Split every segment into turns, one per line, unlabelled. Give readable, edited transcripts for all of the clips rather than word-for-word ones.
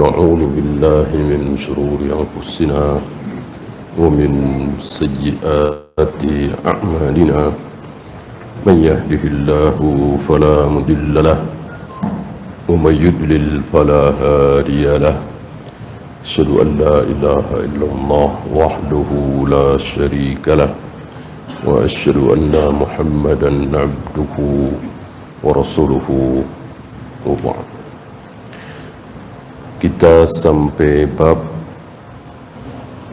نعوذ بالله من شرور أنفسنا ومن سيئات أعمالنا من يهده الله فلا مضل له ومن يضلل فلا هادي له أشهد أن لا إله إلا الله وحده لا شريك له وأشهد أن محمدا عبده ورسوله وبعد. Kita sampai bab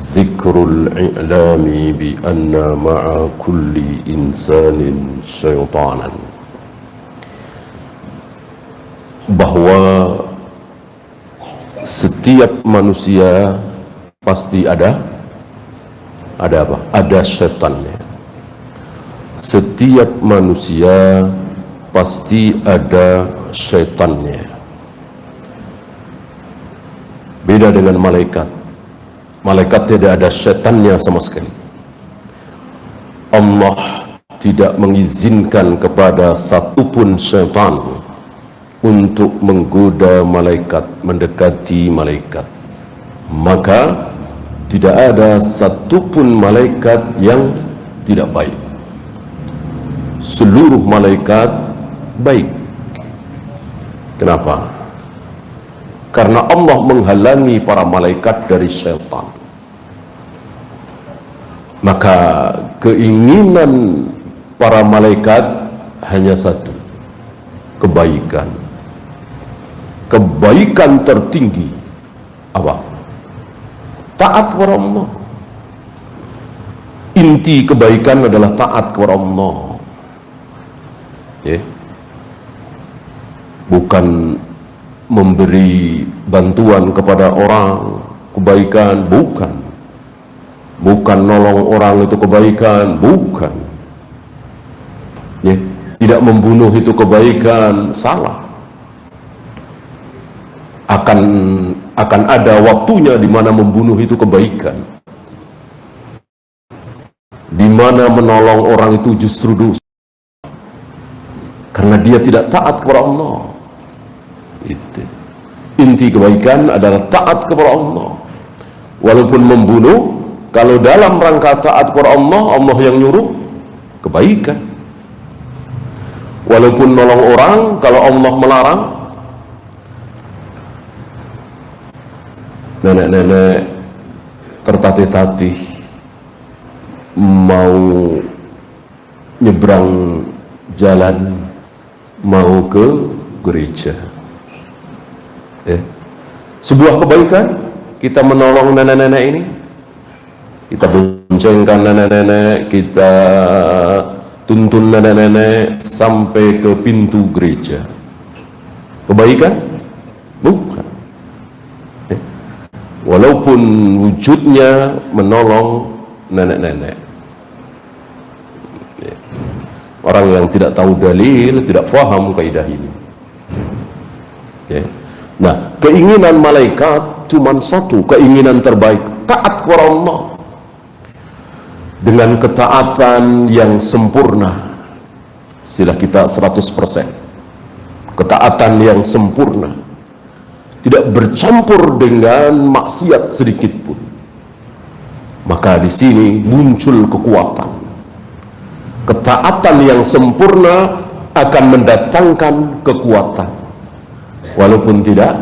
zikrul i'lami bi anna ma'a kulli insanin syaitanan, bahwa setiap manusia pasti ada apa? Ada syaitannya. Setiap manusia pasti ada syaitannya. Beda dengan malaikat. Malaikat tidak ada syaitannya sama sekali. Allah tidak mengizinkan kepada satupun syaitan untuk menggoda malaikat, mendekati malaikat. Maka tidak ada satupun malaikat yang tidak baik. Seluruh malaikat baik. Kenapa? Karena Allah menghalangi para malaikat dari syaitan. Maka keinginan para malaikat hanya satu: kebaikan. Kebaikan tertinggi apa? Taat kepada Allah. Inti kebaikan adalah taat kepada Allah. Bukan memberi bantuan kepada orang kebaikan, bukan nolong orang itu kebaikan, bukan. Tidak membunuh itu kebaikan, salah. Akan ada waktunya di mana membunuh itu kebaikan, di mana menolong orang itu justru dosa, karena dia tidak taat kepada Allah. Inti kebaikan adalah taat kepada Allah. Walaupun membunuh, kalau dalam rangka taat kepada Allah, Allah yang nyuruh, kebaikan. Walaupun nolong orang, kalau Allah melarang, nenek-nenek tertatih-tatih mau nyebrang jalan, mau ke gereja. Sebuah kebaikan kita menolong nenek-nenek ini, kita boncengkan nenek-nenek, kita tuntun nenek-nenek sampai ke pintu gereja. Kebaikan? Bukan. Walaupun wujudnya menolong nenek-nenek. Orang yang tidak tahu dalil tidak faham kaidah ini. Nah, keinginan malaikat cuma satu, keinginan terbaik, taat kepada Allah dengan ketaatan yang sempurna. Istilah kita 100%. Ketaatan yang sempurna, tidak bercampur dengan maksiat sedikit pun. Maka di sini muncul kekuatan. Ketaatan yang sempurna akan mendatangkan kekuatan. Walaupun tidak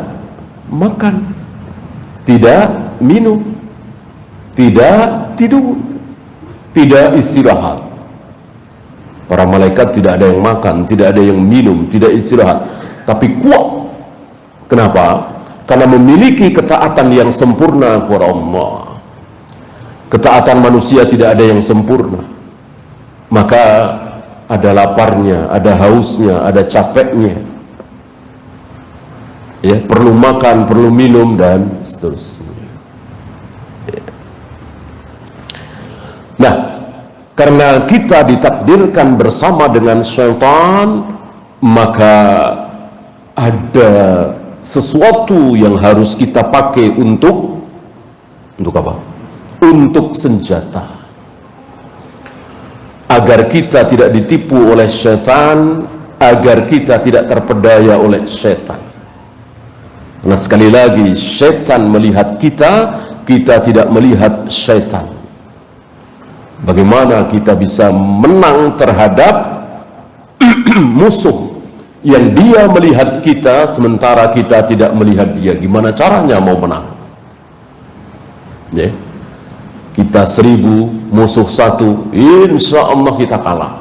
makan, tidak minum, tidak tidur, tidak istirahat. Para malaikat tidak ada yang makan, tidak ada yang minum, tidak istirahat, tapi kuat. Kenapa? Karena memiliki ketaatan yang sempurna kepada Allah. Ketaatan manusia tidak ada yang sempurna. Maka ada laparnya, ada hausnya, ada capeknya. Perlu makan, perlu minum, dan seterusnya. Nah, karena kita ditakdirkan bersama dengan syaitan, maka ada sesuatu yang harus kita pakai untuk apa? Untuk senjata. Agar kita tidak ditipu oleh syaitan, agar kita tidak terpedaya oleh syaitan. Karena sekali lagi syaitan melihat kita, kita tidak melihat syaitan. Bagaimana kita bisa menang terhadap musuh yang dia melihat kita sementara kita tidak melihat dia? Gimana caranya mau menang? Ya. Kita 1000, musuh 1, insya Allah kita kalah.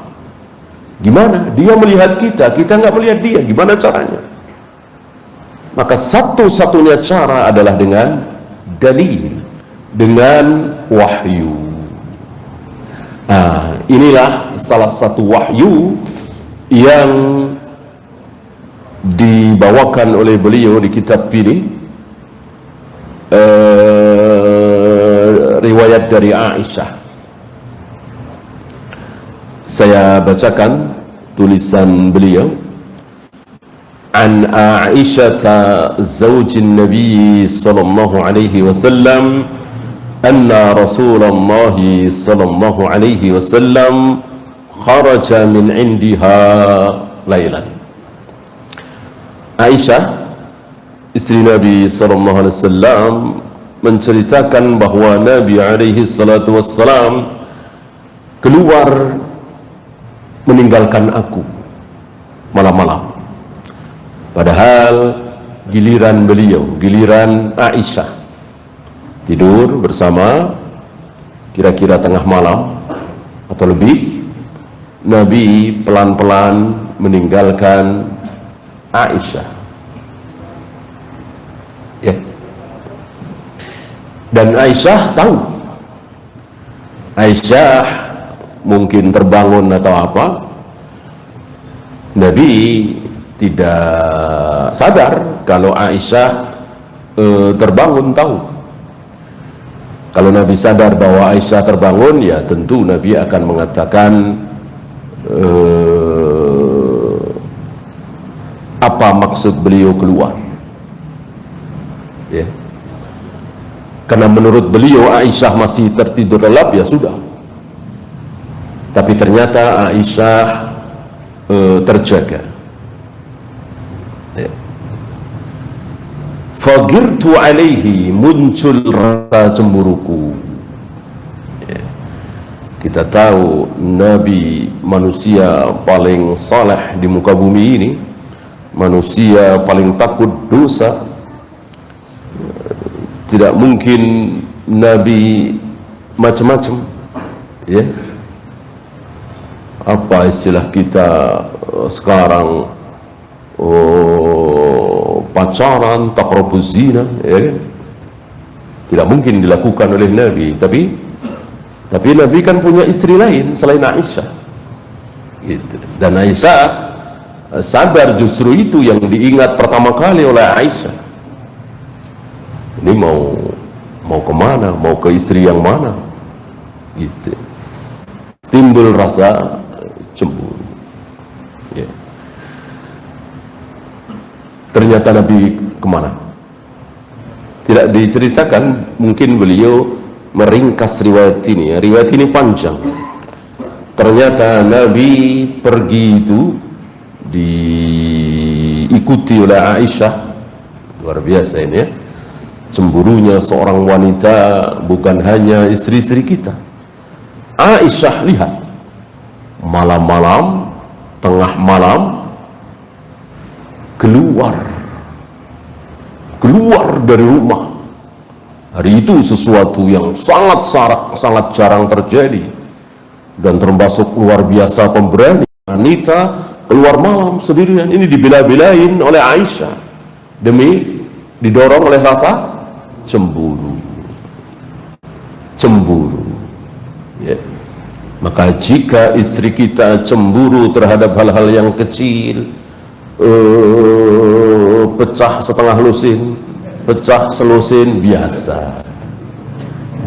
Gimana? Dia melihat kita, kita nggak melihat dia. Gimana caranya? Maka satu-satunya cara adalah dengan dalil, dengan wahyu. Nah, inilah salah satu wahyu yang dibawakan oleh beliau di kitab ini, riwayat dari Aisyah. Saya bacakan tulisan beliau. An Aisyah zaujin Nabi sallallahu alaihi wasallam anna Rasulullah sallallahu alaihi wasallam kharaja min indiha lailan. Aisyah, istri Nabi sallallahu alaihi wasallam, menceritakan bahwa Nabi alaihi salatu wassalam keluar meninggalkan aku malam-malam. Padahal giliran beliau, giliran Aisyah tidur bersama, kira-kira tengah malam atau lebih, Nabi pelan-pelan meninggalkan Aisyah. Ya. Dan Aisyah tahu. Aisyah mungkin terbangun atau apa, Nabi tidak sadar kalau Aisyah terbangun, tahu. Kalau Nabi sadar bahwa Aisyah terbangun, ya tentu Nabi akan mengatakan apa maksud beliau keluar, ya. Karena menurut beliau Aisyah masih tertidur lelap, ya sudah. Tapi ternyata Aisyah terjaga. Ya. Fagirtu alaihi, muncul rasa cemburuku. Ya. Kita tahu Nabi manusia paling saleh di muka bumi ini, manusia paling takut dosa. Tidak mungkin Nabi macam-macam, ya. Apa istilah kita sekarang, pacaran, taqrabuz zina, ya. Tidak mungkin dilakukan oleh Nabi. Tapi Nabi kan punya istri lain selain Aisyah, gitu. Dan Aisyah sadar justru itu yang diingat pertama kali oleh Aisyah. Ini mau kemana, mau ke istri yang mana, gitu. Timbul rasa cemburu, ya. Ternyata Nabi kemana? Tidak diceritakan. Mungkin beliau meringkas riwayat ini. Riwayat ini panjang. Ternyata Nabi pergi itu diikuti oleh Aisyah. Luar biasa ini, ya. Cemburunya seorang wanita bukan hanya istri-istri kita. Aisyah lihat malam-malam, tengah malam, keluar dari rumah. Hari itu sesuatu yang sangat jarang terjadi, dan termasuk luar biasa pemberani. Wanita keluar malam sendirian, ini dibela-belain oleh Aisyah demi didorong oleh rasa cemburu, ya. Maka jika istri kita cemburu terhadap hal-hal yang kecil, pecah setengah lusin, pecah selusin, biasa.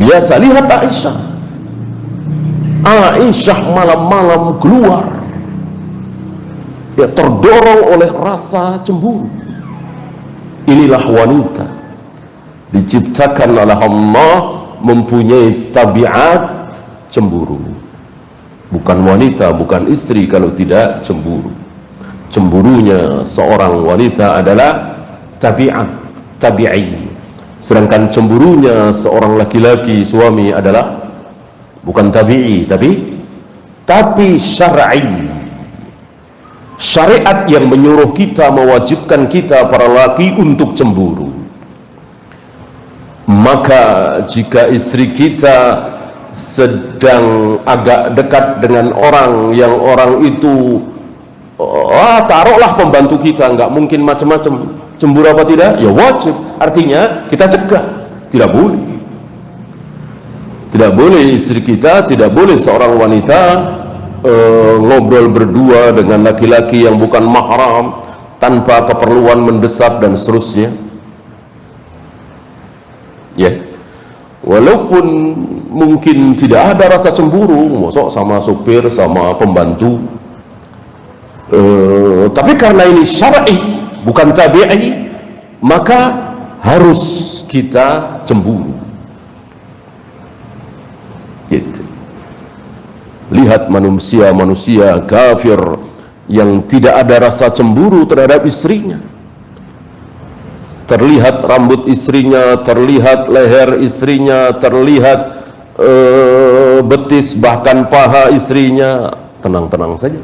Lihat Aisyah malam-malam keluar, ya, terdorong oleh rasa cemburu. Inilah wanita diciptakan oleh Allah, mempunyai tabiat cemburu. Bukan wanita, bukan istri kalau tidak cemburu. Cemburunya seorang wanita adalah tabiat, tabi'i. Sedangkan cemburunya seorang laki-laki suami adalah bukan tabi'i, tapi syar'i. Syariat yang menyuruh kita, mewajibkan kita para laki untuk cemburu. Maka jika istri kita sedang agak dekat dengan orang yang orang itu taruhlah pembantu kita, nggak mungkin macam-macam, cemburu apa tidak? Ya wajib, artinya kita cegah. Tidak boleh istri kita, tidak boleh seorang wanita ngobrol berdua dengan laki-laki yang bukan mahram tanpa keperluan mendesak dan seterusnya. Ya, walaupun mungkin tidak ada rasa cemburu, mosok sama supir, sama pembantu, tapi karena ini syar'i bukan tabi'i, maka harus kita cemburu. Gitu. Lihat manusia kafir yang tidak ada rasa cemburu terhadap istrinya. Terlihat rambut istrinya, terlihat leher istrinya, terlihat betis bahkan paha istrinya, tenang-tenang saja,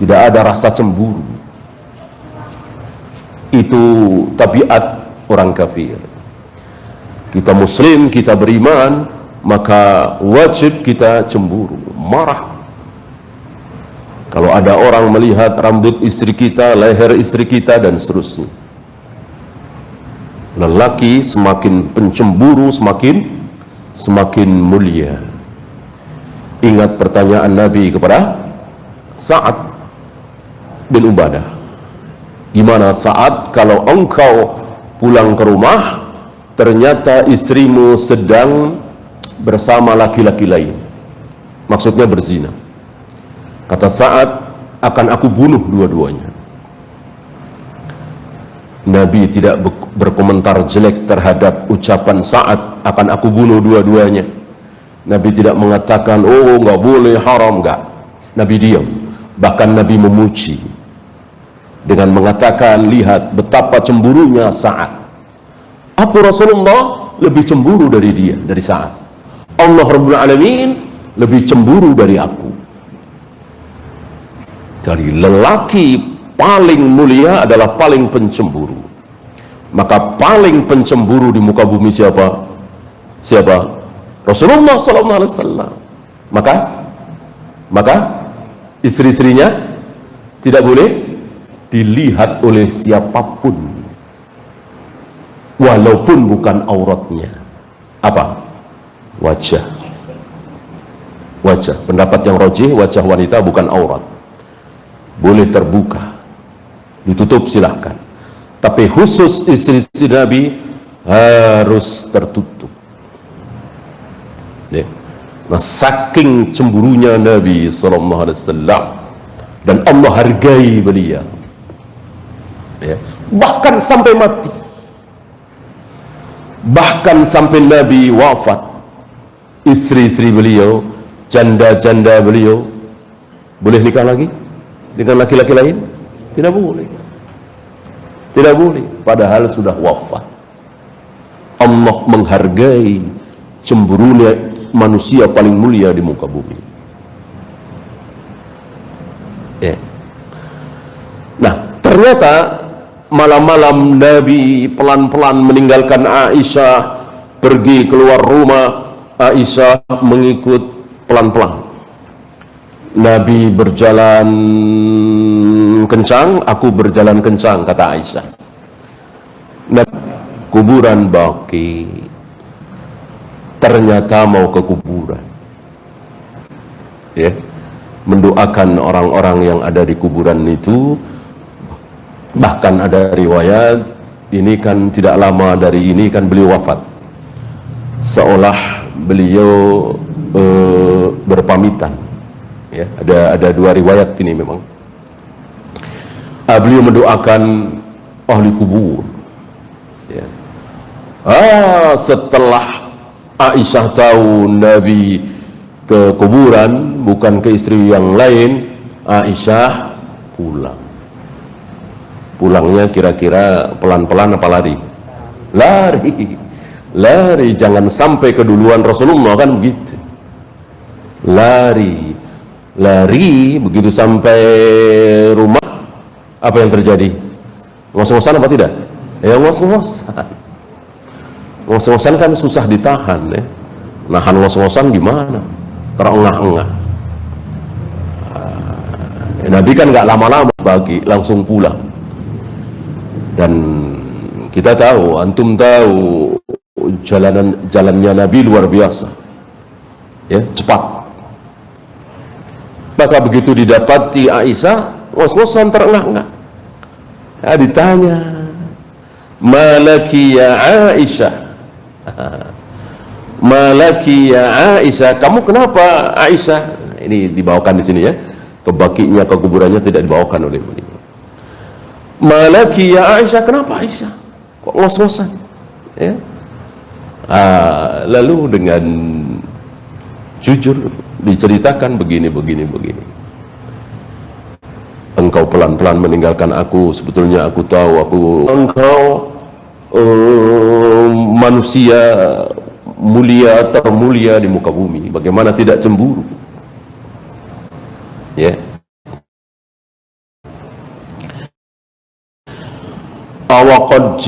tidak ada rasa cemburu. Itu tabiat orang kafir. Kita muslim, kita beriman, maka wajib kita cemburu, marah kalau ada orang melihat rambut istri kita, leher istri kita, dan seterusnya. Lelaki semakin pencemburu semakin mulia. Ingat pertanyaan Nabi kepada Sa'ad bin Ubadah, gimana Sa'ad kalau engkau pulang ke rumah ternyata istrimu sedang bersama laki-laki lain, maksudnya berzina? Kata Sa'ad, akan aku bunuh dua-duanya. Nabi tidak berkomentar jelek terhadap ucapan Sa'ad, akan aku bunuh dua-duanya. Nabi tidak mengatakan, oh nggak boleh, haram, nggak. Nabi diam. Bahkan Nabi memuji dengan mengatakan, lihat betapa cemburunya Sa'ad. Aku Rasulullah lebih cemburu dari dia, dari Sa'ad. Allah Rabbul Alamin lebih cemburu dari aku. Jadi lelaki paling mulia adalah paling pencemburu. Maka paling pencemburu di muka bumi siapa? Rasulullah SAW. Maka istri-istrinya tidak boleh dilihat oleh siapapun, walaupun bukan auratnya. Apa? Wajah. Pendapat yang rajih, wajah wanita bukan aurat, boleh terbuka, ditutup silahkan, tapi khusus istri-istri Nabi harus tertutup. Ya. Nah, saking cemburunya Nabi SAW, dan Allah hargai beliau, ya. Bahkan sampai mati, bahkan sampai Nabi wafat, istri-istri beliau, janda-janda beliau boleh nikah lagi dengan laki-laki lain? Tidak boleh. Tidak boleh, padahal sudah wafat. Allah menghargai cemburunya manusia paling mulia di muka bumi. Ya. Nah, ternyata malam-malam Nabi pelan-pelan meninggalkan Aisyah, pergi keluar rumah. Aisyah mengikut pelan-pelan. Nabi berjalan kencang, aku berjalan kencang, kata Aisyah. Nabi kuburan Baqi, ternyata mau ke kuburan, ya, mendoakan orang-orang yang ada di kuburan itu. Bahkan ada riwayat, ini kan tidak lama dari ini kan beliau wafat, seolah beliau berpamitan. Ya, ada dua riwayat ini memang. Beliau mendoakan ahli kubur. Ya. Setelah Aisyah tahu Nabi ke kuburan, bukan ke istri yang lain, Aisyah pulang. Pulangnya kira-kira pelan-pelan apa lari? lari, lari, jangan sampai keduluan Rasulullah, kan begitu. Lari, lari, begitu sampai rumah, apa yang terjadi? Ngos-ngosan apa tidak? Ya ngos-ngosan. Ngos-ngosan kan susah ditahan ya. Nahan ngos-ngosan gimana? Terengah-engah. Nabi kan nggak lama-lama bagi, langsung pulang. Dan kita tahu, antum tahu jalannya Nabi luar biasa, ya, cepat. Maka begitu didapati Aisyah, ngos-ngosan terengah-engah. Ya, ditanya, malaki ya Aisyah, malaki ya Aisyah, kamu kenapa Aisyah? Ini dibawakan di sini ya, ke bakinya, ke kuburannya tidak dibawakan oleh beliau. Malaki ya Aisyah, kenapa Aisyah kok ngos-ngosan? Ya. Lalu dengan jujur diceritakan begini. Engkau pelan-pelan meninggalkan aku, sebetulnya aku tahu engkau manusia mulia, termulia di muka bumi, bagaimana tidak cemburu? Ya. Awaqad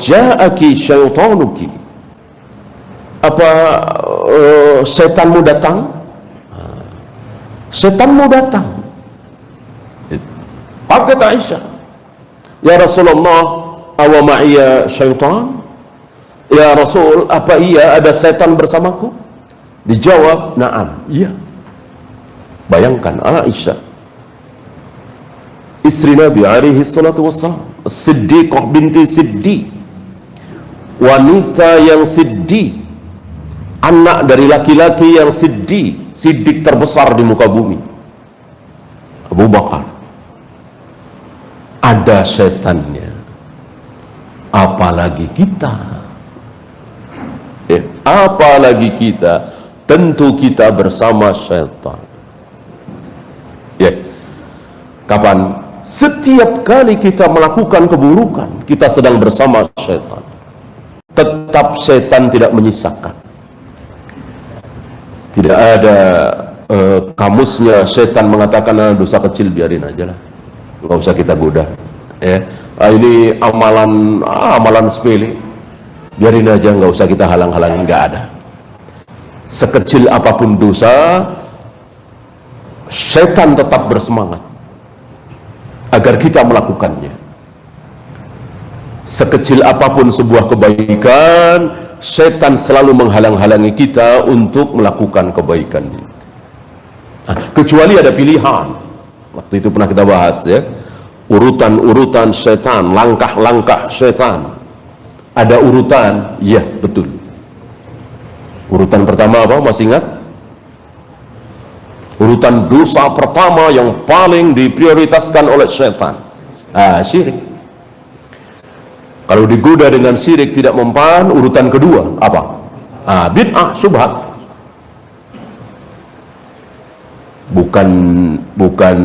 ja'aki syaitanuki, apa setanmu datang? Setanmu datang. Kaget Aisyah, ya Rasulullah, awa ma'iya syaitan? Ya Rasul, apa iya ada setan bersamaku? Dijawab, na'am, iya. Bayangkan Aisyah, istri Nabi alaihi salatu wassalam, Siddiqah binti Siddiq, wanita yang siddiq, anak dari laki-laki yang siddiq, siddiq terbesar di muka bumi, Abu Bakar. Ada setannya, apalagi kita, apalagi kita, tentu kita bersama setan. Kapan? Setiap kali kita melakukan keburukan, kita sedang bersama setan. Tetap setan tidak menyisakan. Tidak ada kamusnya setan mengatakan dosa kecil biarin aja lah, nggak usah kita goda. Ini amalan sepele, biarin aja, nggak usah kita halang-halangin. Nggak ada. Sekecil apapun dosa, setan tetap bersemangat agar kita melakukannya. Sekecil apapun sebuah kebaikan, setan selalu menghalang-halangi kita untuk melakukan kebaikan. Kecuali ada pilihan. Waktu itu pernah kita bahas ya, urutan-urutan setan, langkah-langkah setan. Ada urutan, iya betul. Urutan pertama apa? Masih ingat? Urutan dosa pertama yang paling diprioritaskan oleh setan, syirik. Kalau digoda dengan syirik tidak mempan, urutan kedua apa? Bid'ah, syubhat. Bukan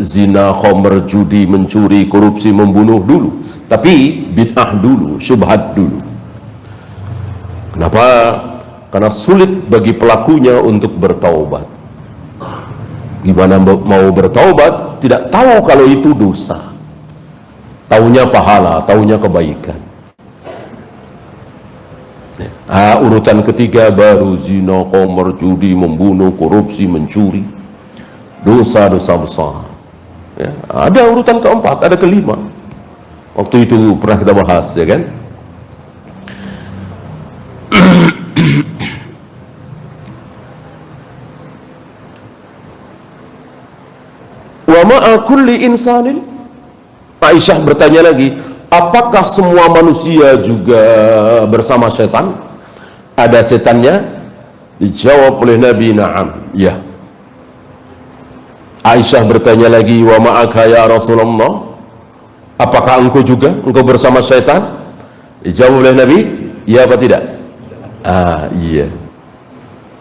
zina, khamr, judi, mencuri, korupsi, membunuh dulu, tapi bid'ah dulu, syubhat dulu. Kenapa? Karena sulit bagi pelakunya untuk bertaubat. Gimana mau bertaubat, tidak tahu kalau itu dosa, taunya pahala, taunya kebaikan. Urutan ketiga baru zina, khamr, judi, membunuh, korupsi, mencuri, dosa-dosa besar. Ada urutan keempat, ada kelima. Waktu itu pernah kita bahas ya kan. Wa ma'a kulli insanin, Aisyah bertanya lagi, apakah semua manusia juga bersama setan? Ada setannya? Dijawab oleh Nabi, na'am, ya. Aisyah bertanya lagi, wa ma'aka ya Rasulullah, apakah engkau juga, engkau bersama setan? Dijawab oleh Nabi, ya apa tidak? Iya.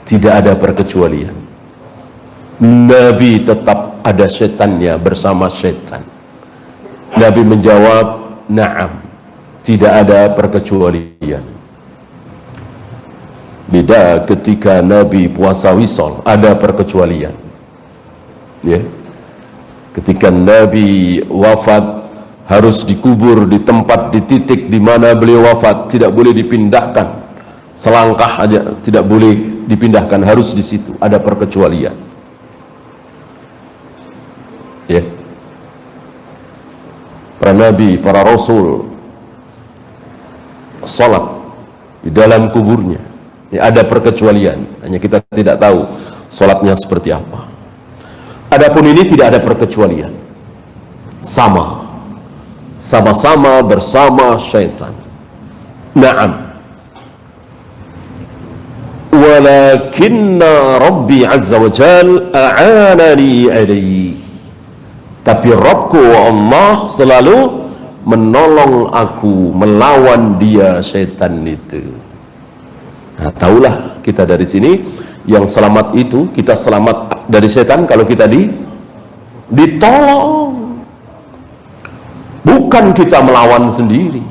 Tidak ada perkecualian. Nabi tetap ada setannya, bersama setan. Nabi menjawab, na'am, tidak ada perkecualian. Beda ketika Nabi puasa wisol, ada perkecualian. Ya. Ketika Nabi wafat, harus dikubur di tempat, di titik di mana beliau wafat, tidak boleh dipindahkan selangkah aja, tidak boleh dipindahkan, harus di situ. Ada perkecualian. Ya. Para nabi, para rasul salat di dalam kuburnya. Ya, ada perkecualian, hanya kita tidak tahu salatnya seperti apa. Adapun ini tidak ada perkecualian, sama-sama bersama syaitan. Naam. Walakinna Rabbi Azza wa Jal a'anani alaih. Tapi Rabbku Allah selalu menolong aku melawan dia syaitan itu. Nah, tahulah kita dari sini, yang selamat itu, kita selamat dari setan kalau kita ditolong. Bukan kita melawan sendiri.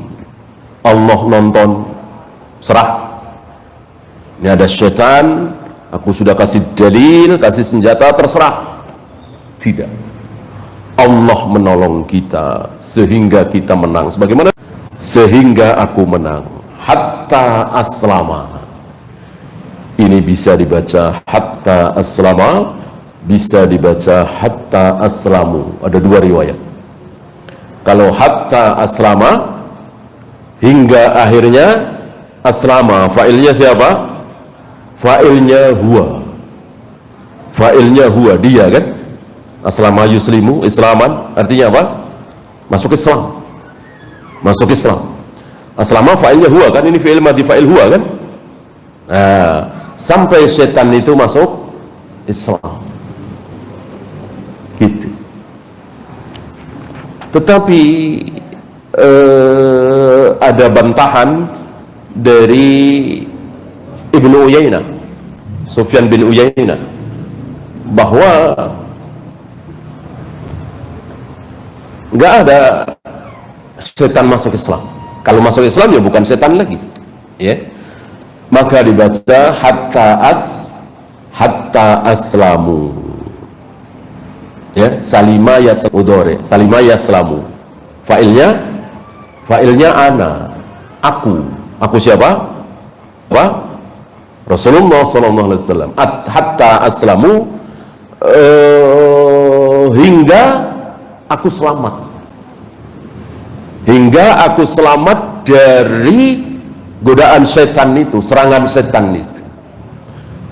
Allah nonton, serah. Ini ada setan, aku sudah kasih dalil, kasih senjata, terserah. Tidak. Allah menolong kita sehingga kita menang. Sebagaimana sehingga aku menang, hatta aslama. Ini bisa dibaca hatta aslama, bisa dibaca hatta aslamu. Ada dua riwayat. Kalau hatta aslama, hingga akhirnya aslama, fa'ilnya siapa? Fa'ilnya huwa. Fa'ilnya huwa, dia kan? Aslama yuslimu, islaman, artinya apa? Masuk Islam. Masuk Islam. Aslama fa'ilnya huwa kan? Ini fi'il madhi fa'il huwa kan? Nah, sampai setan itu masuk Islam. Gitu. Tetapi ada bantahan dari Ibnu Uyainah, Sufyan bin Uyainah, bahwa nggak ada setan masuk Islam. Kalau masuk Islam ya bukan setan lagi, ya. Maka dibaca hatta aslamu, ya, salima yaslamu, salima yaslamu. Fa'ilnya ana, aku siapa? Apa? Rasulullah sallallahu alaihi wasallam. Hatta aslamu, hingga aku selamat. Hingga aku selamat dari godaan setan itu, serangan setan itu.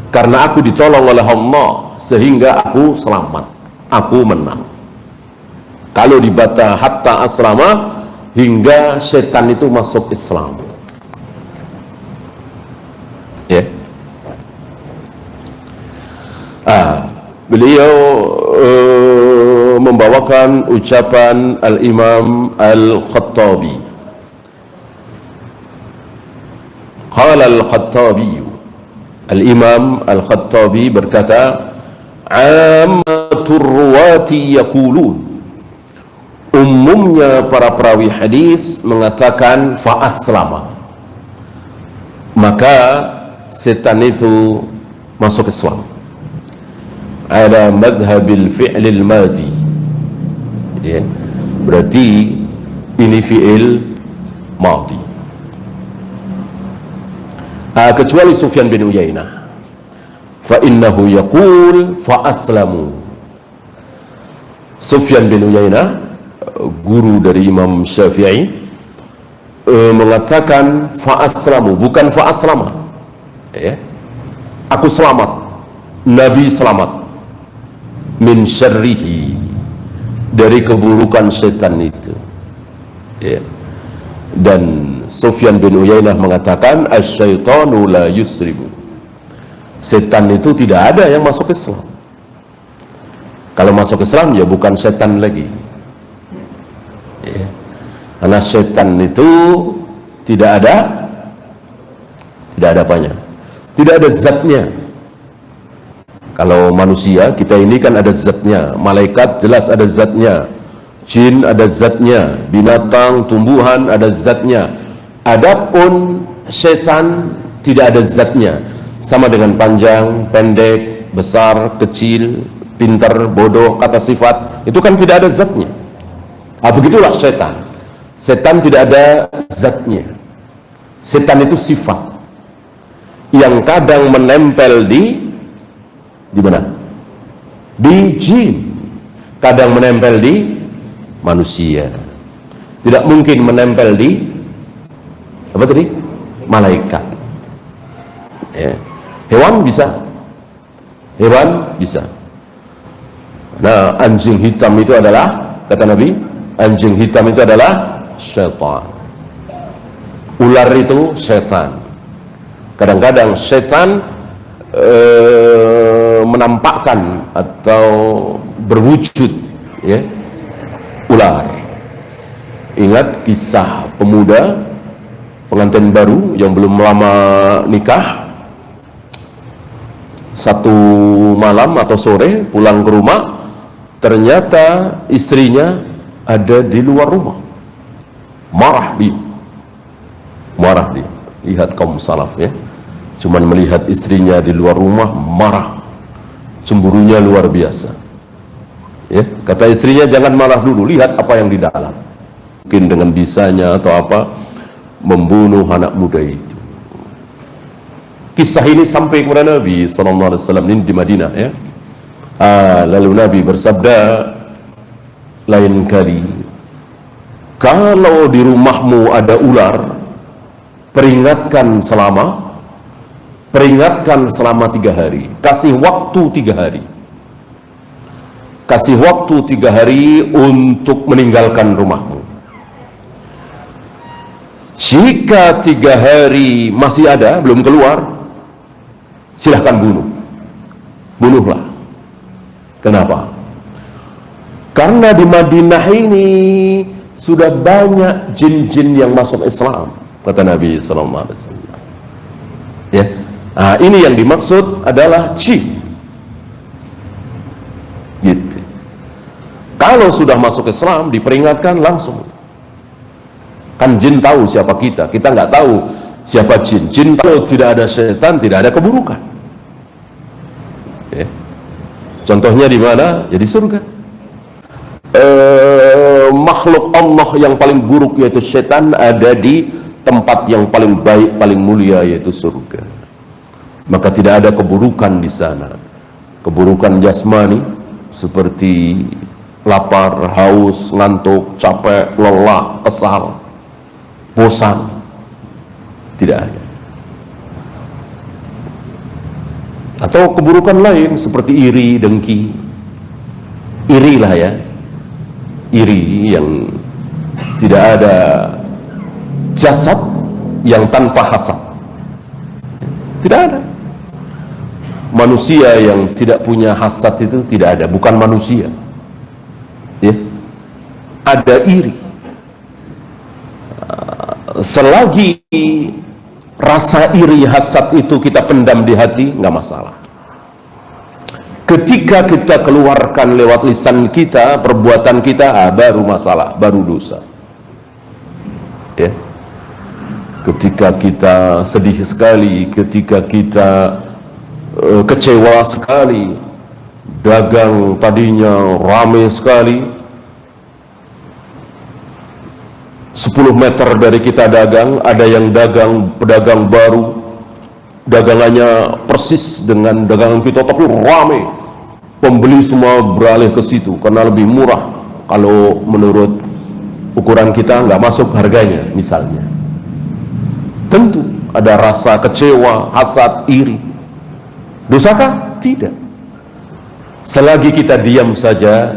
Karena aku ditolong oleh Allah sehingga aku selamat, aku menang. Kalau dibaca hatta aslama, hingga setan itu masuk Islam. Ya. Beliau membawakan ucapan Al-Imam Al-Khattabi. Qala Al-Khattabi, Al-Imam Al-Khattabi berkata, ammatur ruwati yaqulun, umumnya para perawi hadis mengatakan fa'aslama, maka setan itu masuk Islam, ala madhabil fi'lil madi, ya, berarti ini fi'il madi. Kecuali Sufyan bin Uyainah, fa innahu yaqul fa aslamu. Sufyan bin Uyainah, guru dari Imam Syafi'i, mengatakan fa aslamu, bukan fa aslama, ya. Aku selamat, Nabi selamat, min syarrihi, dari keburukan setan itu, ya. Dan Sufyan bin Uyainah mengatakan asyaitanu la yusribu, setan itu tidak ada yang masuk Islam. Kalau masuk Islam ya bukan setan lagi, ya. Karena setan itu tidak ada apanya, tidak ada zatnya. Kalau manusia kita ini kan ada zatnya, malaikat jelas ada zatnya, Jin ada zatnya, binatang, tumbuhan ada zatnya. Adapun setan tidak ada zatnya. Sama dengan panjang, pendek, besar, kecil, pintar, bodoh, kata sifat, itu kan tidak ada zatnya. Begitulah setan. Setan tidak ada zatnya. Setan itu sifat yang kadang menempel di mana? Di jin. Kadang menempel di manusia. Tidak mungkin menempel di apa tadi? Malaikat. Ya. Hewan bisa. Hewan bisa. Nah, anjing hitam itu adalah, kata Nabi, anjing hitam itu adalah syaitan. Ular itu setan. Kadang-kadang setan menampakkan atau berwujud, ya, ular. Ingat kisah pemuda pengantin baru yang belum lama nikah, satu malam atau sore pulang ke rumah, ternyata istrinya ada di luar rumah. Marah dia. Lihat kaum salaf, ya, cuman melihat istrinya di luar rumah marah, cemburunya luar biasa, ya. Kata istrinya, jangan marah dulu, lihat apa yang di dalam. Mungkin dengan bisanya atau apa membunuh anak muda itu. Kisah ini sampai kepada Nabi SAW ini di Madinah, ya. Lalu Nabi bersabda, lain kali kalau di rumahmu ada ular, peringatkan selama 3 hari. Kasih waktu 3 hari. Kasih waktu 3 hari untuk meninggalkan rumahmu. Jika 3 hari masih ada, belum keluar, silahkan bunuhlah. Kenapa? Karena di Madinah ini sudah banyak jin-jin yang masuk Islam, kata Nabi SAW. Ya, ini yang dimaksud adalah jin. Gitu. Kalau sudah masuk Islam, diperingatkan langsung. Kan jin tahu siapa kita nggak tahu siapa jin. Jin tahu tidak ada setan, tidak ada keburukan. Ya. Contohnya di mana? Ya di surga. Makhluk Allah yang paling buruk yaitu setan ada di tempat yang paling baik, paling mulia, yaitu surga. Maka tidak ada keburukan di sana. Keburukan jasmani seperti lapar, haus, ngantuk, capek, lelah, kesal, bosan, tidak ada. Atau keburukan lain seperti iri, dengki. Irilah, ya, iri yang tidak ada jasad yang tanpa hasad, tidak ada. Manusia yang tidak punya hasad itu tidak ada, bukan manusia, ya. Ada iri. Selagi rasa iri, hasad itu kita pendam di hati, nggak masalah. Ketika kita keluarkan lewat lisan kita, perbuatan kita, baru masalah, baru dosa, ya. Ketika kita sedih sekali, ketika kita kecewa sekali, dagang tadinya ramai sekali, 10 meter dari kita dagang, ada yang dagang, pedagang baru, dagangannya persis dengan dagangan kita tapi ramai, pembeli semua beralih ke situ karena lebih murah. Kalau menurut ukuran kita nggak masuk harganya misalnya, tentu ada rasa kecewa, hasad, iri. Dosakah? Tidak. Selagi kita diam saja,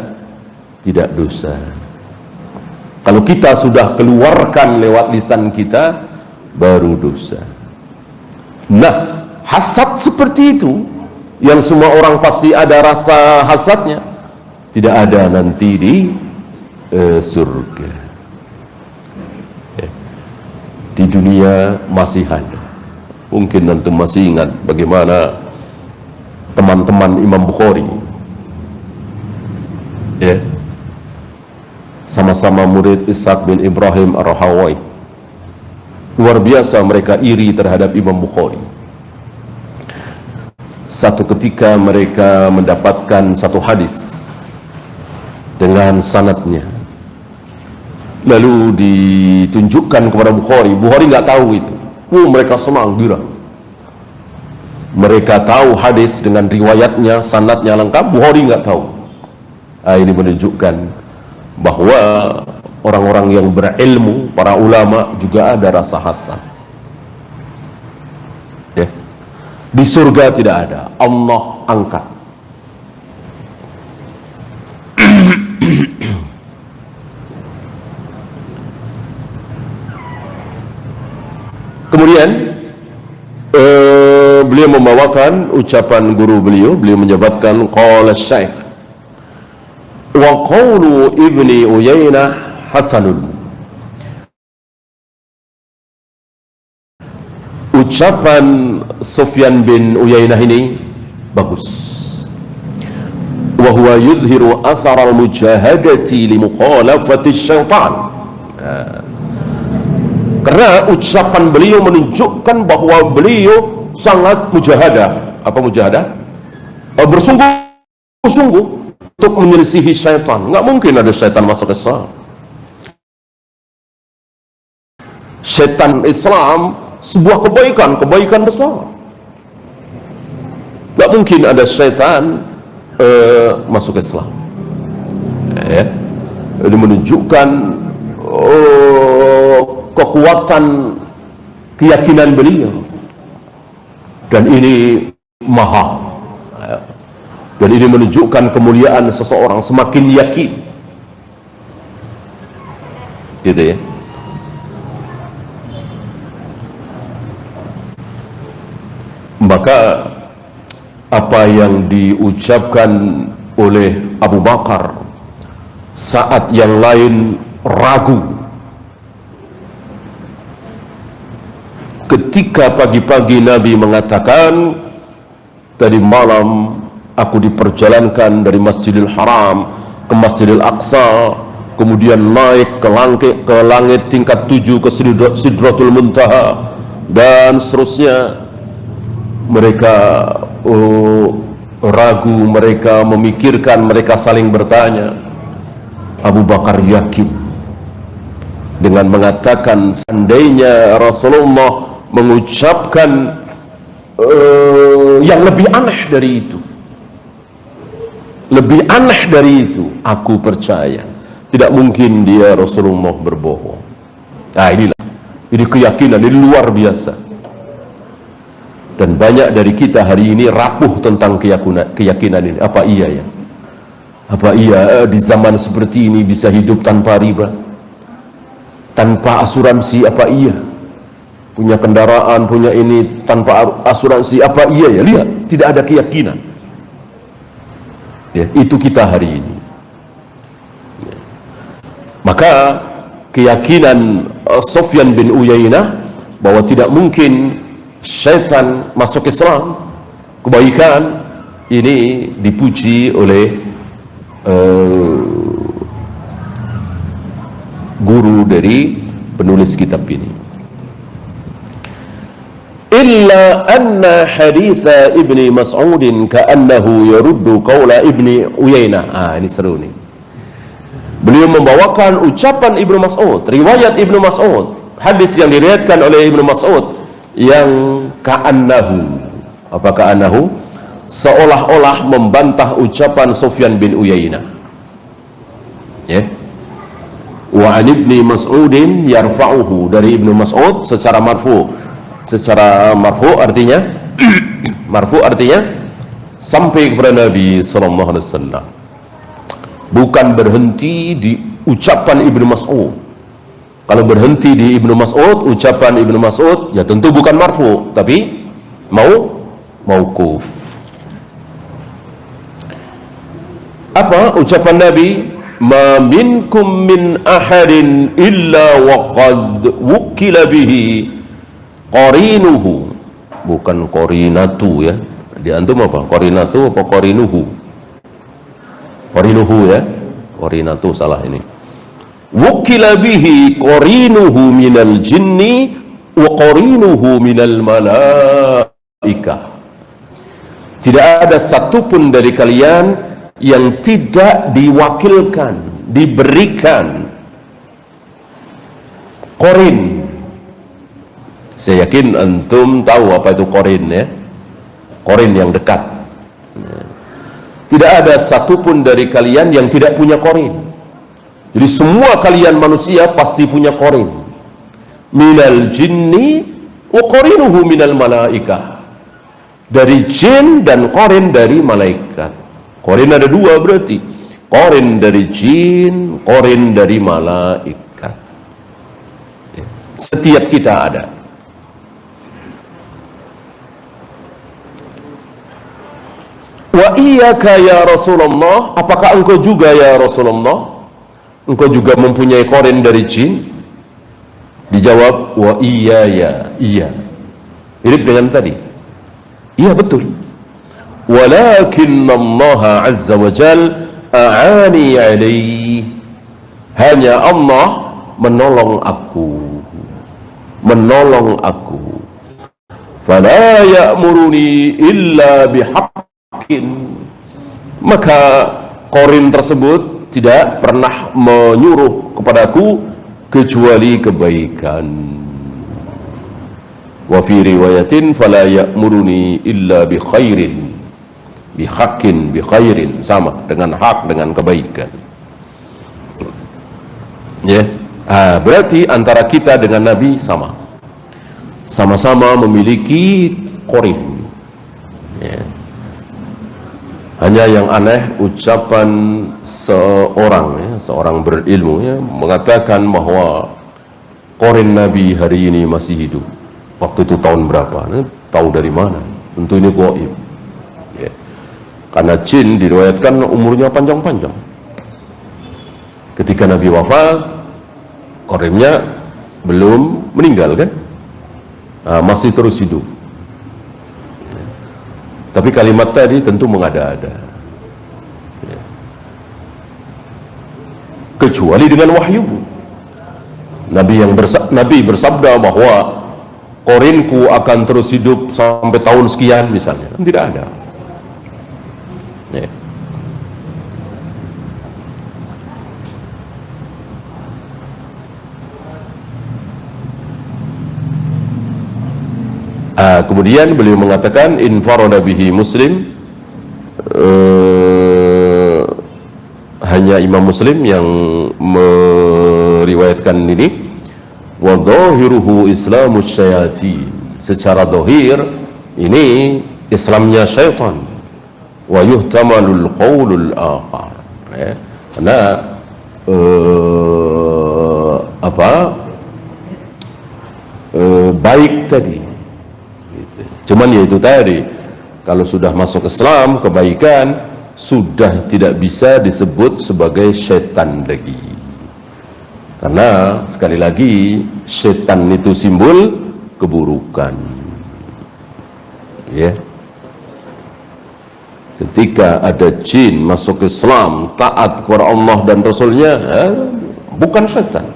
tidak dosa. Kalau kita sudah keluarkan lewat lisan kita, baru dosa. Nah, hasad seperti itu, yang semua orang pasti ada rasa hasadnya, tidak ada nanti di surga. Di dunia masih ada. Mungkin nanti masih ingat bagaimana teman-teman Imam Bukhari, ya, sama-sama murid Ishaq bin Ibrahim Ar-Rahawai. Luar biasa mereka iri terhadap Imam Bukhari. Satu ketika mereka mendapatkan satu hadis dengan sanadnya, lalu ditunjukkan kepada Bukhari. Bukhari nggak tahu itu. Mereka senang, girang. Mereka tahu hadis dengan riwayatnya, sanadnya lengkap. Bukhari nggak tahu. Ini menunjukkan bahwa orang-orang yang berilmu, para ulama juga ada rasa hasad. Ya. Di surga tidak ada, Allah angkat. Kemudian beliau membawakan ucapan guru beliau menyebutkan qala Syekh wa qawlu Ibni Uyainah hasanun. Ucapan Sufyan bin Uyainah ini bagus. Wa huwa yudhiru athar al-mujahadati li mukhalafati syaitan. Karena ucapan beliau menunjukkan bahwa beliau sangat mujahadah. Apa mujahadah? Bersungguh-sungguh untuk menyelisihi syaitan. Nggak mungkin ada syaitan masuk Islam. Syaitan Islam sebuah kebaikan besar. Nggak mungkin ada syaitan masuk Islam. Ini menunjukkan kekuatan keyakinan beliau, dan ini mahal, dan ini menunjukkan kemuliaan seseorang semakin yakin, gitu ya. Maka apa yang diucapkan oleh Abu Bakar saat yang lain ragu, ketika pagi-pagi Nabi mengatakan, tadi malam aku diperjalankan dari Masjidil Haram ke Masjidil Aqsa, kemudian naik ke langit tingkat 7 ke Sidratul Muntaha, dan seterusnya. Mereka ragu, mereka memikirkan, mereka saling bertanya. Abu Bakar yakin dengan mengatakan, seandainya Rasulullah mengucapkan yang lebih aneh dari itu, aku percaya. Tidak mungkin dia Rasulullah berbohong. Nah, ini keyakinan, ini luar biasa. Dan banyak dari kita hari ini rapuh tentang keyakinan ini. Apa iya ya? Apa iya di zaman seperti ini bisa hidup tanpa riba, tanpa asuransi? Apa iya? Punya kendaraan, punya ini tanpa asuransi? Apa iya ya? Lihat, tidak ada keyakinan. Ya, itu kita hari ini. Ya. Maka keyakinan Sufyan bin Uyainah bahwa tidak mungkin syaitan masuk Islam, kebaikan, ini dipuji oleh guru dari penulis kitab ini. Illa anna haditha Ibni Mas'udin ka'annahu yaruddu qawla Ibni Uyainah. Ini seru nih. Beliau membawakan ucapan Ibnu Mas'ud, riwayat Ibnu Mas'ud, hadis yang diriwayatkan oleh Ibnu Mas'ud, yang ka'annahu, apa ka'annahu? Seolah-olah membantah ucapan Sufyan bin Uyainah. Ya. Wa an Ibni Mas'udin yarfa'uhu, dari Ibnu Mas'ud secara marfu. Secara marfu artinya marfu artinya sampai kepada Nabi sallallahu alaihi wasallam. Bukan berhenti di ucapan Ibnu Mas'ud. Kalau berhenti di Ibnu Mas'ud, ucapan Ibnu Mas'ud, ya tentu bukan marfu, tapi mauquf. Apa ucapan Nabi? Ma minkum min ahadin illa waqad wukila bihi qarinuhu. Bukan qarinatu ya. Di antum apa? Qarinatu apa qarinuhu? Qarinuhu ya. Qarinatu salah ini. wukila bihi qarinuhu minal jinni wa qarinuhu minal malaikah. Tidak ada satupun dari kalian yang tidak diwakilkan, diberikan qarin. Saya yakin antum tahu apa itu qarin, ya. Qarin yang dekat. Tidak ada satupun dari kalian yang tidak punya qarin. Jadi semua kalian manusia pasti punya qarin. Minal jinni wa qarinuhu minal malaikah. Dari jin dan qarin dari malaikat. Qarin ada dua berarti. Qarin dari jin, qarin dari malaikat. Setiap kita ada. Wa iyyaka ya Rasulullah, apakah engkau juga ya Rasulullah? Engkau juga mempunyai qarin dari jin? Dijawab, wa iyaya, iya. Mirip dengan tadi. Iya betul. Walakin Allah Azza wa Jal a'ani alaih. Hanya Allah menolong aku. Menolong aku. Fala ya'muruni illa bihaqqin. Maka qarin tersebut tidak pernah menyuruh kepadaku kecuali kebaikan. Wa fi riwayatin fala ya'muruni illa bi khairin, bi haqqin, bi khairin, sama dengan hak, dengan kebaikan. Ya, berarti antara kita dengan Nabi sama, sama-sama memiliki qarin. Ya. Hanya yang aneh ucapan seorang, ya, seorang berilmu, ya, mengatakan bahwa qarin Nabi hari ini masih hidup. Waktu itu tahun berapa? Tahu dari mana? Tentu ini gaib. Ya. Karena jin diriwayatkan umurnya panjang-panjang. Ketika Nabi wafat, qarinnya belum meninggal kan? Masih terus hidup. Ya. Tapi kalimat tadi tentu mengada-ada. Ya. Kecuali dengan wahyu. Nabi bersabda bahwa qorinku akan terus hidup sampai tahun sekian misalnya, tidak ada. Ya. Kemudian beliau mengatakan infarada bihi Muslim, hanya Imam Muslim yang meriwayatkan ini. Wa dhahiruhu islamu syayatin, secara dohir ini Islamnya syaitan. Wa yuhtamalul qawlul akhar, ya. Karena baik tadi gitu. Cuman ya itu tadi, kalau sudah masuk Islam, kebaikan sudah tidak bisa disebut sebagai syaitan lagi. Karena sekali lagi setan itu simbol keburukan. Ya. Ketika ada jin masuk Islam, taat kepada Allah dan Rasulnya, bukan setan.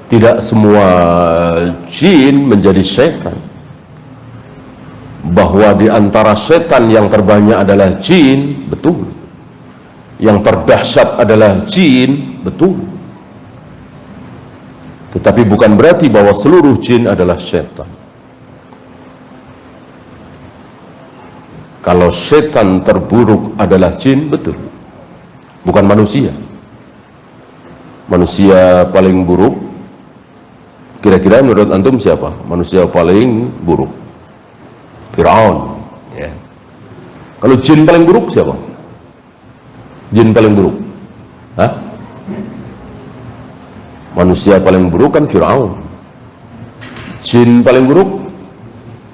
Tidak semua jin menjadi setan. Bahwa di antara setan yang terbanyak adalah jin, betul. Yang terdahsyat adalah jin, betul. Tetapi bukan berarti bahwa seluruh jin adalah setan. Kalau setan terburuk adalah jin, betul. Bukan manusia. Manusia paling buruk, kira-kira menurut antum siapa? Manusia paling buruk? Firaun. Ya. Kalau jin paling buruk siapa? Jin paling buruk? Hah? Manusia paling buruk kan Firaun. Jin paling buruk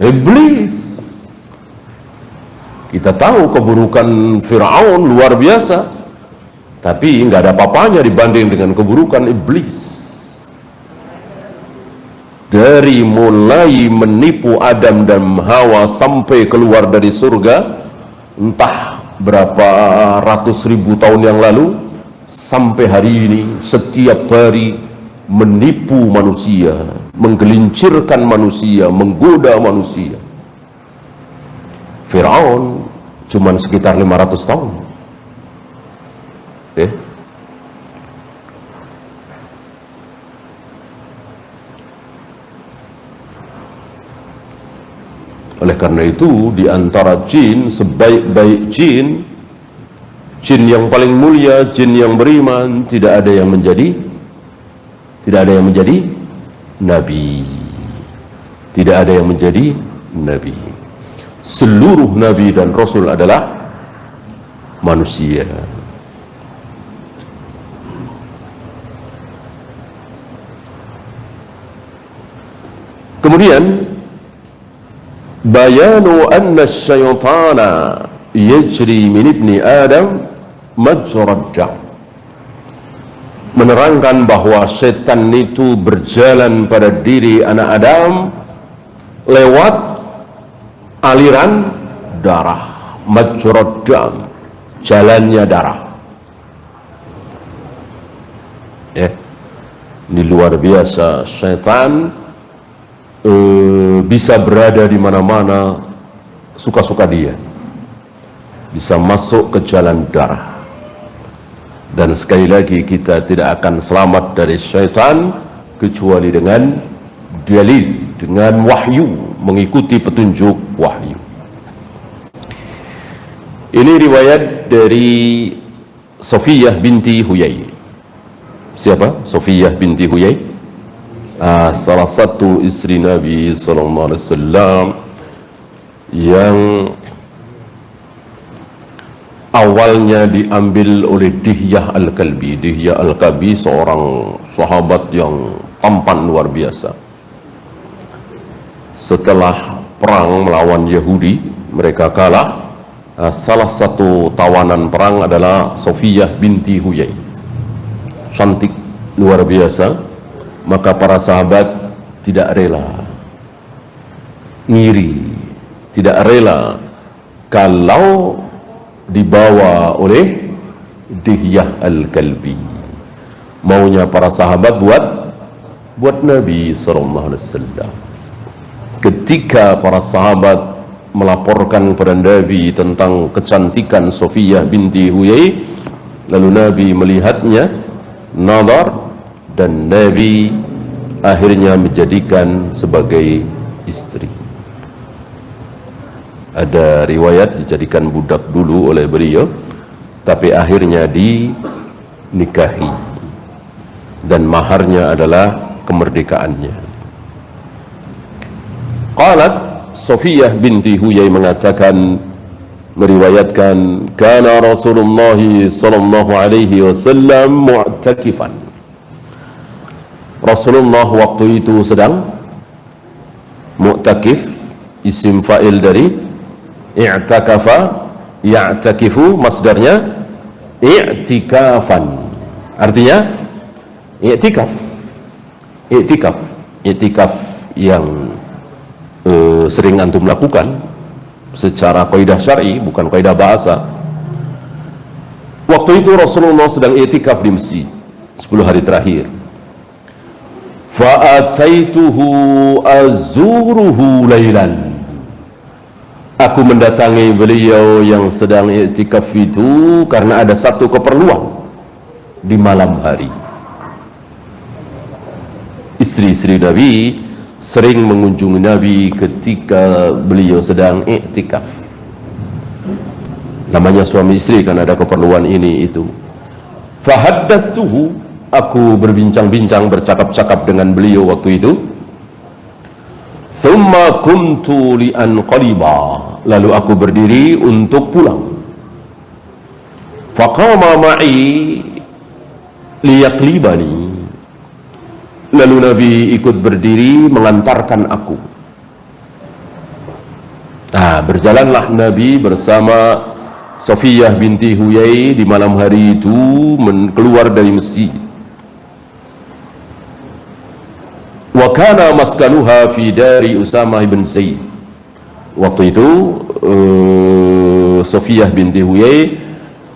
iblis. Kita tahu keburukan Firaun luar biasa, tapi nggak ada apa-apanya dibanding dengan keburukan iblis. Dari mulai menipu Adam dan Hawa sampai keluar dari surga, entah berapa ratus ribu tahun yang lalu, sampai hari ini setiap hari menipu manusia, menggelincirkan manusia, menggoda manusia. Firaun cuman sekitar 500 tahun. Oleh karena itu, di antara jin, sebaik-baik jin, jin yang paling mulia, jin yang beriman, tidak ada yang menjadi nabi. Tidak ada yang menjadi nabi. Seluruh nabi dan rasul adalah manusia. Kemudian bayanu anna syaitana yajri min ibni Adam majrad dam, menerangkan bahwa setan itu berjalan pada diri anak Adam lewat aliran darah, majrad dam, jalannya darah. Ini luar biasa, setan bisa berada di mana-mana suka-suka dia, bisa masuk ke jalan darah. Dan sekali lagi, kita tidak akan selamat dari syaitan kecuali dengan dalil, dengan wahyu, mengikuti petunjuk wahyu. Ini riwayat dari Sofiyah binti Huyai. Siapa Sofiyah binti Huyai? Salah satu istri Nabi SAW yang awalnya diambil oleh Dihyah Al-Kalbi. Dihyah Al-Kalbi seorang sahabat yang tampan luar biasa. Setelah perang melawan Yahudi, mereka kalah. Salah satu tawanan perang adalah Sofiyah binti Huyai, cantik luar biasa. Maka para sahabat tidak rela, ngiri, tidak rela kalau dibawa oleh Dihyah Al-Kalbi. Maunya para sahabat buat Nabi SAW. Ketika para sahabat melaporkan kepada Nabi tentang kecantikan Sofiyah binti Huyai, lalu Nabi melihatnya, nazar, dan Nabi akhirnya menjadikan sebagai istri. Ada riwayat dijadikan budak dulu oleh beliau, tapi akhirnya dinikahi, dan maharnya adalah kemerdekaannya. Qalat Sofiyah binti Huyai mengatakan, meriwayatkan, kana Rasulullah sallallahu alaihi wasallam mu'takifan. Rasulullah waktu itu sedang mu'takif, isim fa'il dari i'takafa, ya'takifu, masdarnya i'tikafan, artinya i'tikaf. I'tikaf yang sering antum lakukan secara kaidah syar'i, bukan kaidah bahasa. Waktu itu Rasulullah sedang i'tikaf di masjid 10 hari terakhir. Fa'ataituhu azuruhu lailan. Aku mendatangi beliau yang sedang i'tikaf itu karena ada satu keperluan di malam hari. Istri-istri Nabi sering mengunjungi Nabi ketika beliau sedang i'tikaf. Namanya suami istri kan ada keperluan ini itu. Fahaddatsuhu, aku berbincang-bincang, bercakap-cakap dengan beliau waktu itu. Thumma kuntu li anqaliba, lalu aku berdiri untuk pulang. Faqama ma'i liyaqlibani, lalu Nabi ikut berdiri mengantarkan aku. Berjalanlah Nabi bersama Sofiyah binti Huyai di malam hari itu keluar dari masjid. Wa kana maskanuha fi dari Usamah bin Zaid. Waktu itu Sofiyah binti Huyai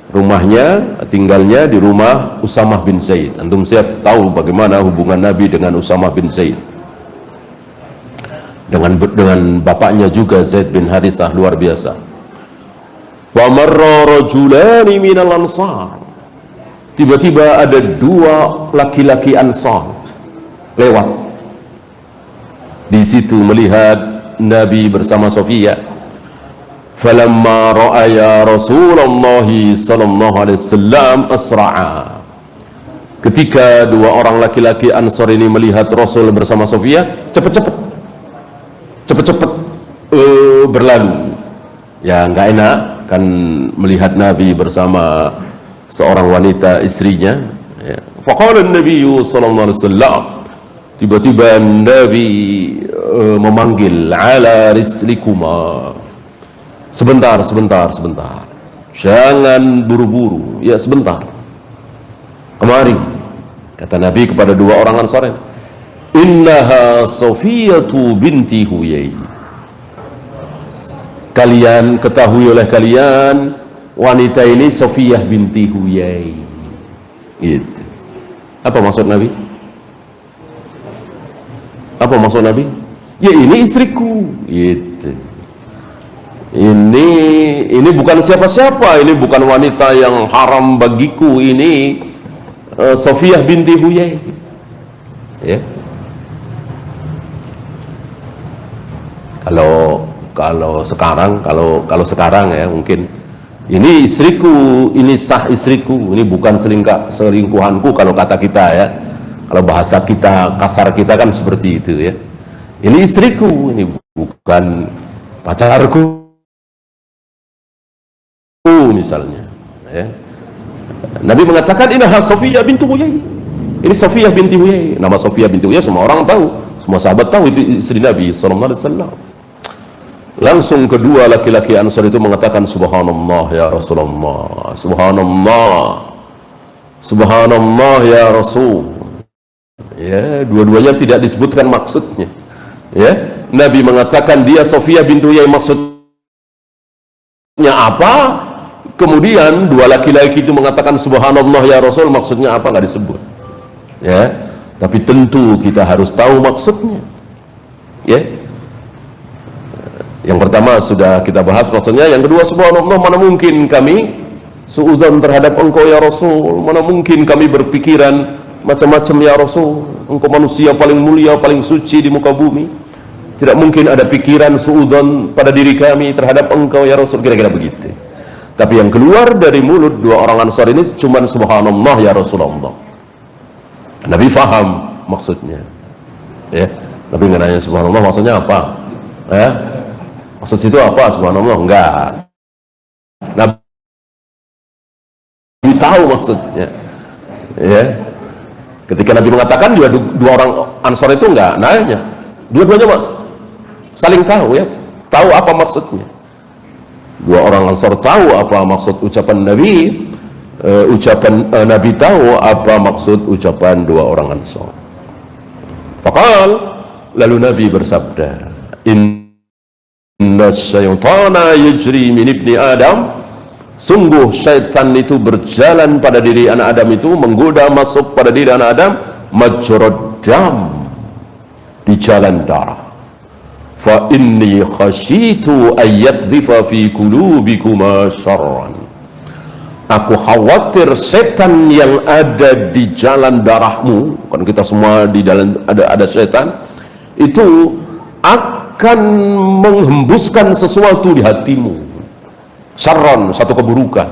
Rumahnya, tinggalnya di rumah Usamah bin Zaid. Antum siap tahu bagaimana hubungan Nabi dengan Usamah bin Zaid, dengan bapaknya juga Zaid bin Harithah, luar biasa. Wa marra rajulani minal ansar, tiba-tiba ada dua laki-laki Ansar lewat di situ melihat Nabi bersama Sofia. Falamma ra'aya Rasulullah sallallahu alaihi wasallam asra'a, ketika dua orang laki-laki Ansar ini melihat Rasul bersama Sofia, cepat-cepat berlalu. Ya nggak enak kan melihat Nabi bersama seorang wanita istrinya. Ya. Faqala Nabi sallallahu alaihi wasallam, tiba-tiba Nabi memanggil, ala rislikuma, sebentar, jangan buru-buru, ya sebentar, kemari, kata Nabi kepada dua orang Ansar, innaha Sofiyatu binti Huyai, kalian ketahui oleh kalian wanita ini Sofiyah binti Huyai. Gitu. Apa maksud Nabi? Apa maksud Nabi? Ya ini istriku. Gitu. Ini bukan siapa-siapa, ini bukan wanita yang haram bagiku, ini Sofiyah binti Huyai. Ya. Kalau sekarang ya mungkin ini istriku, ini sah istriku, ini bukan selingkuhanku kalau kata kita ya. Kalau bahasa kita, kasar kita kan seperti itu ya. Ini istriku, ini bukan pacarku misalnya ya. Nabi mengatakan innaha Sofiyah binti Huyai, ini Sofiyah binti Huyai. Nama Sofiyah binti Huyai semua orang tahu, semua sahabat tahu itu istri Nabi sallallahu alaihi wasallam. Langsung kedua laki-laki Ansar itu mengatakan, subhanallah ya Rasulullah, subhanallah ya Rasul. Ya, dua-duanya tidak disebutkan maksudnya. Ya, Nabi mengatakan dia Sofiyah binti Huyai, maksudnya apa? Kemudian dua laki-laki itu mengatakan subhanallah ya Rasul, maksudnya apa nggak disebut. Ya, tapi tentu kita harus tahu maksudnya. Ya, yang pertama sudah kita bahas maksudnya. Yang kedua, subhanallah, mana mungkin kami suudzon terhadap engkau ya Rasul, mana mungkin kami berpikiran macam-macam ya Rasul, engkau manusia paling mulia, paling suci di muka bumi, tidak mungkin ada pikiran suudzon pada diri kami terhadap engkau ya Rasul, kira-kira begitu. Tapi yang keluar dari mulut dua orang Ansar ini cuma subhanallah ya Rasulullah. Nabi faham maksudnya. Ya, Nabi nggak nanya subhanallah maksudnya apa, ya? Maksud situ apa subhanallah? Enggak. Nabi tahu maksudnya. Ya. Ketika Nabi mengatakan, dua orang Ansar itu enggak nanya. Dua-duanya saling tahu ya, tahu apa maksudnya. Dua orang Ansar tahu apa maksud ucapan Nabi, Nabi tahu apa maksud ucapan dua orang Ansar. Faqal, lalu Nabi bersabda, inna syaitana yajri min ibni Adam, sungguh syaitan itu berjalan pada diri anak Adam, itu menggoda masuk pada diri anak Adam, majrad dam, di jalan darah. Fa inni khasyitu ayyadhifa fi qulubikuma syarran, aku khawatir setan yang ada di jalan darahmu, kan kita semua di dalam ada setan itu akan menghembuskan sesuatu di hatimu, syarran, satu keburukan.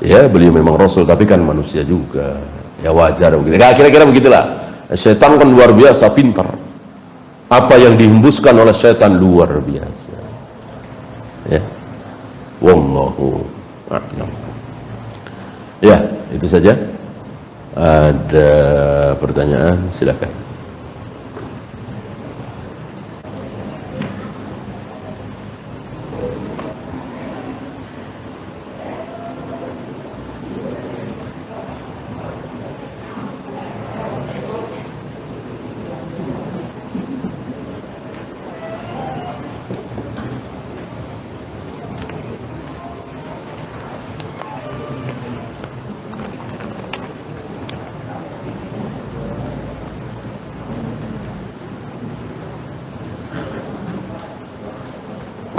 Ya, beliau memang Rasul tapi kan manusia juga, ya wajar begitu. Nah, kira-kira begitulah. Setan kan luar biasa pintar, apa yang dihembuskan oleh setan luar biasa. Ya, wallahu a'lam. Ya, itu saja. Ada pertanyaan, silakan.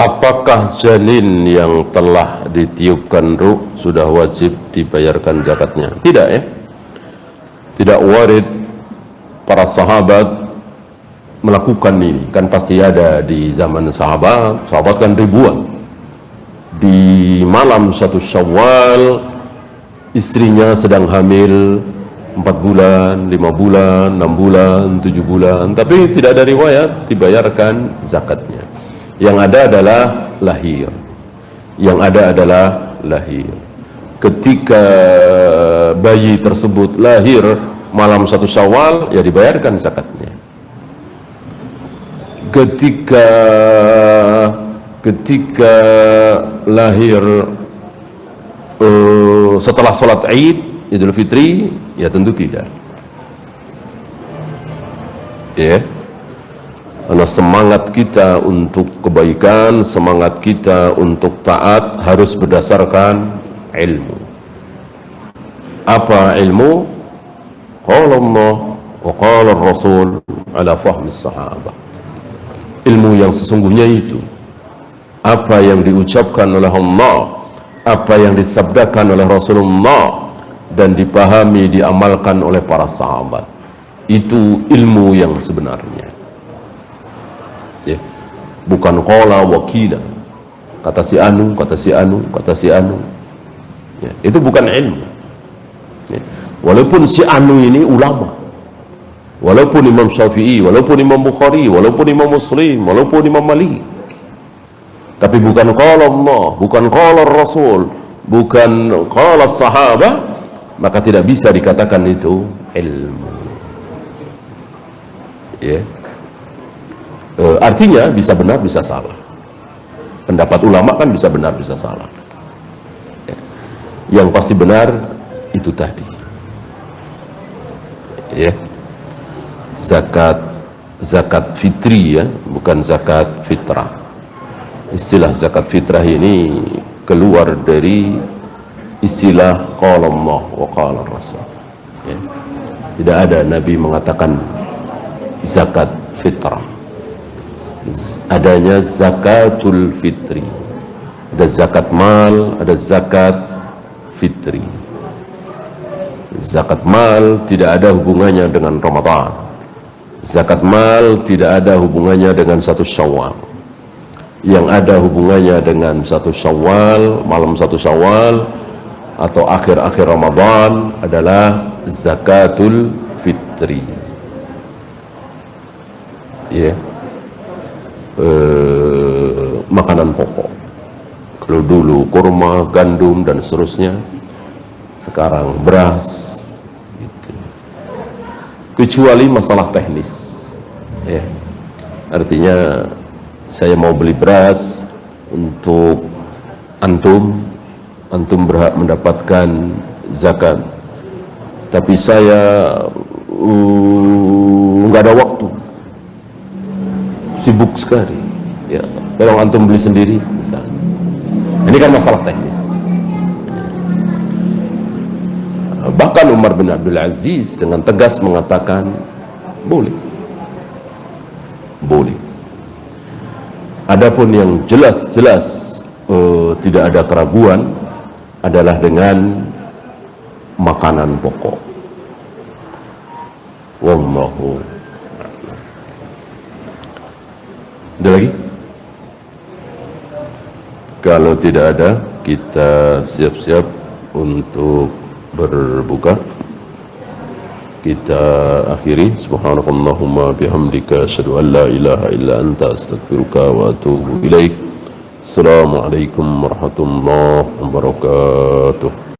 Apakah janin yang telah ditiupkan ruh sudah wajib dibayarkan zakatnya? Tidak ya. Tidak warid para sahabat melakukan ini. Kan pasti ada di zaman sahabat. Sahabat kan ribuan. Di malam 1 Syawal istrinya sedang hamil 4 bulan, 5 bulan, 6 bulan, 7 bulan, tapi tidak ada riwayat dibayarkan zakatnya. Yang ada adalah lahir. Yang ada adalah lahir. Ketika bayi tersebut lahir malam 1 Syawal, ya dibayarkan zakatnya. Ketika lahir setelah sholat Id Idul Fitri, ya tentu tidak. Ya, karena semangat kita untuk kebaikan, semangat kita untuk taat harus berdasarkan ilmu. Apa ilmu? Qala Allah wa qala Rasul ala fahmi sahabah. Ilmu yang sesungguhnya itu apa yang diucapkan oleh Allah, apa yang disabdakan oleh Rasulullah dan dipahami, diamalkan oleh para sahabat. Itu ilmu yang sebenarnya. Ya. Bukan qala wakila, kata si anu, kata si anu, kata si anu. Ya. Itu bukan ilmu. Ya. Walaupun si anu ini ulama, walaupun Imam Syafi'i, walaupun Imam Bukhari, walaupun Imam Muslim, walaupun Imam Malik, tapi bukan qala Allah, bukan qala Rasul, bukan qala sahabah, maka tidak bisa dikatakan itu ilmu. Ya. Artinya bisa benar, bisa salah. Pendapat ulama kan bisa benar, bisa salah. Ya. Yang pasti benar itu tadi. Ya. Zakat fitri, ya, bukan zakat fitrah. Istilah zakat fitrah ini keluar dari istilah qala Allah wa qala Rasul. Ya. Tidak ada Nabi mengatakan zakat fitrah. Adanya zakatul fitri. Ada zakat mal, ada zakat fitri. Zakat mal tidak ada hubungannya dengan Ramadan. Zakat mal tidak ada hubungannya dengan 1 Syawal. Yang ada hubungannya dengan 1 Syawal, malam 1 Syawal atau akhir-akhir Ramadan adalah zakatul fitri. Ya. Makanan pokok. Kalau dulu kurma, gandum dan seterusnya, sekarang beras gitu. Kecuali masalah teknis. Ya. Artinya saya mau beli beras untuk antum berhak mendapatkan zakat, tapi saya nggak ada waktu, sibuk sekali, ya tolong antum beli sendiri misalnya. Ini kan masalah teknis. Bahkan Umar bin Abdul Aziz dengan tegas mengatakan boleh. Adapun yang jelas-jelas tidak ada keraguan adalah dengan makanan pokok. Wallahu. Ada lagi? Kalau tidak ada, kita siap-siap untuk berbuka. Kita akhiri. Subhanakallahumma bihamdika asyhadu an la ilaha illa anta astaghfiruka wa atubu ilaik. Assalamualaikum warahmatullahi wabarakatuh.